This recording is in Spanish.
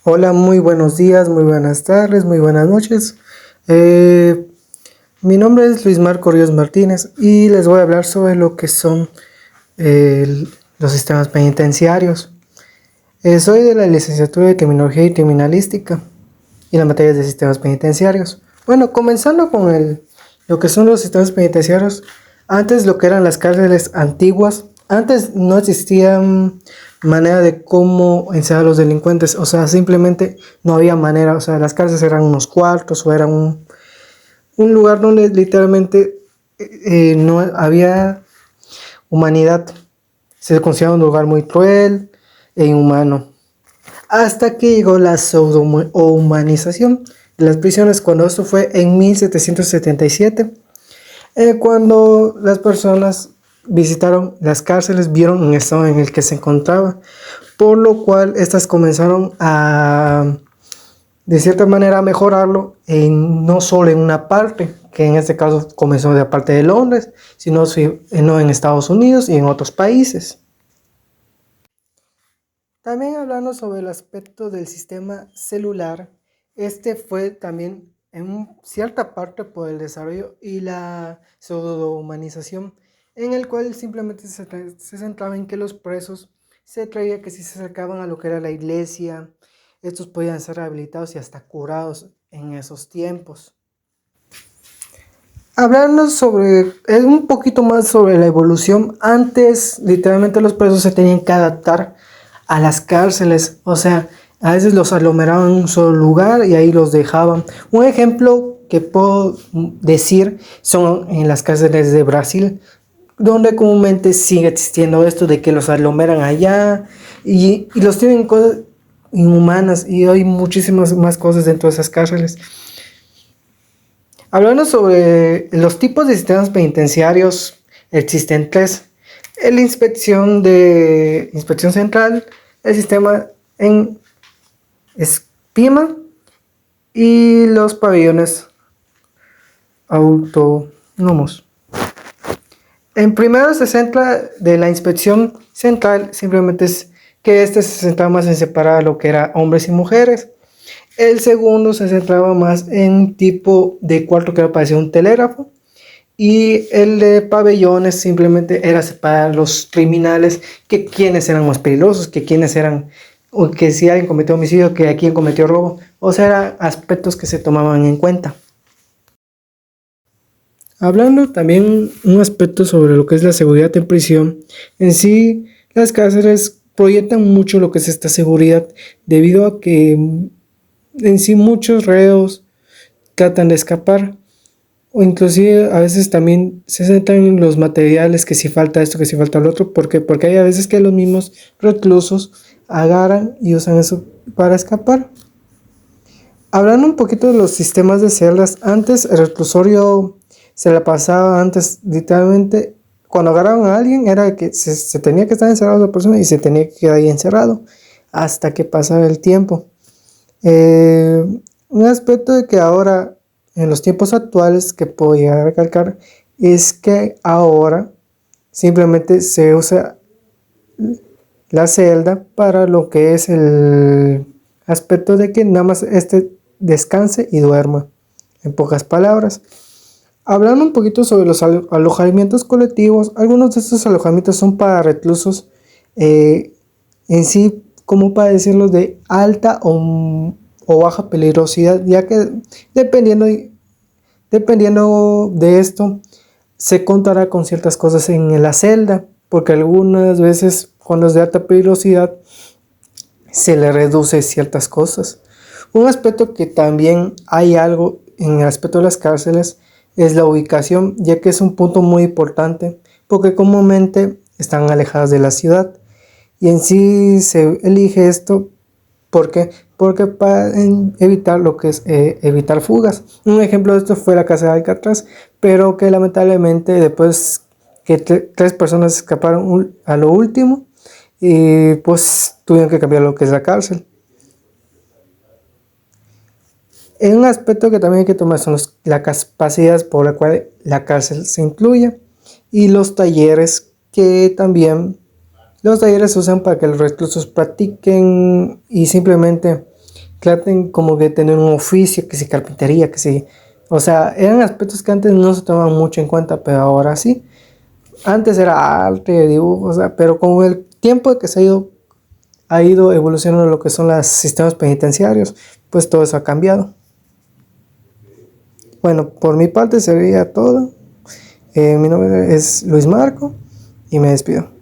Hola, muy buenos días, muy buenas tardes, muy buenas noches. Eh, Mi nombre es Luis Marco Ríos Martínez y les voy a hablar sobre lo que son los sistemas penitenciarios. Soy de la licenciatura de Criminología y Criminalística y la materia de sistemas penitenciarios. Bueno, comenzando con lo que son los sistemas penitenciarios, antes lo que eran las cárceles antiguas, antes no existía manera de cómo encerrar a los delincuentes, o sea, simplemente no había manera, o sea, las cárceles eran unos cuartos o eran un lugar donde literalmente no había humanidad, se consideraba un lugar muy cruel e inhumano. Hasta que llegó la pseudo-humanización de las prisiones, cuando esto fue en 1777, cuando las personas visitaron las cárceles, vieron el estado en el que se encontraba, por lo cual estas comenzaron a, de cierta manera, a mejorarlo, no solo en una parte, que en este caso comenzó de la parte de Londres, sino no en Estados Unidos y en otros países. También hablando sobre el aspecto del sistema celular, este fue también en cierta parte por el desarrollo y la pseudo-humanización, en el cual simplemente se centraba en que los presos se creía que si se acercaban a lo que era la iglesia, estos podían ser rehabilitados y hasta curados en esos tiempos. Hablando sobre, un poquito más sobre la evolución, antes literalmente los presos se tenían que adaptar a las cárceles, o sea, a veces los aglomeraban en un solo lugar y ahí los dejaban. Un ejemplo que puedo decir son en las cárceles de Brasil, donde comúnmente sigue existiendo esto de que los aglomeran allá y los tienen cosas inhumanas, y hay muchísimas más cosas dentro de esas cárceles. Hablando sobre los tipos de sistemas penitenciarios, existen tres. La inspección central, el sistema en espima y los pabellones autónomos. En primero se centra de la inspección central, simplemente es que este se centraba más en separar lo que era hombres y mujeres. El segundo se centraba más en tipo de cuarto que parecía un telégrafo. Y el de pabellones simplemente era separar a los criminales, que quienes eran más peligrosos, que quienes eran, o que si alguien cometió homicidio, que a quien cometió robo. O sea, eran aspectos que se tomaban en cuenta. Hablando también un aspecto sobre lo que es la seguridad en prisión, en sí las cárceles proyectan mucho lo que es esta seguridad, debido a que en sí muchos reos tratan de escapar, o inclusive a veces también se centran en los materiales, que si falta esto, que si falta lo otro. ¿Por qué? Porque hay a veces que los mismos reclusos agarran y usan eso para escapar. Hablando un poquito de los sistemas de celdas, antes el reclusorio se la pasaba antes literalmente, cuando agarraban a alguien era que se tenía que estar encerrado la persona y se tenía que quedar ahí encerrado hasta que pasara el tiempo. Un aspecto de que ahora, en los tiempos actuales, que podría recalcar, es que ahora simplemente se usa la celda para lo que es el aspecto de que nada más descanse y duerma, en pocas palabras. Hablando un poquito sobre los alojamientos colectivos, algunos de estos alojamientos son para reclusos, en sí, como para decirlo, de alta o baja peligrosidad, ya que dependiendo, dependiendo de esto, se contará con ciertas cosas en la celda, porque algunas veces cuando es de alta peligrosidad se le reduce ciertas cosas. Un aspecto que también hay algo en el aspecto de las cárceles es la ubicación, ya que es un punto muy importante, porque comúnmente están alejadas de la ciudad, y en sí se elige esto porque para evitar lo que es evitar fugas. Un ejemplo de esto fue la casa de Alcatraz, pero que lamentablemente después que tres personas escaparon a lo último, y pues tuvieron que cambiar lo que es la cárcel. Un aspecto que también hay que tomar son las capacidades por la cual la cárcel se incluye, y los talleres, que también los talleres se usan para que los reclusos practiquen y simplemente traten como que tener un oficio, que si carpintería, que si... O sea, eran aspectos que antes no se tomaban mucho en cuenta, pero ahora sí. Antes era arte, dibujo, o sea, pero con el tiempo que ha ido evolucionando lo que son los sistemas penitenciarios, pues todo eso ha cambiado. Bueno, por mi parte sería todo. Mi nombre es Luis Marco y me despido.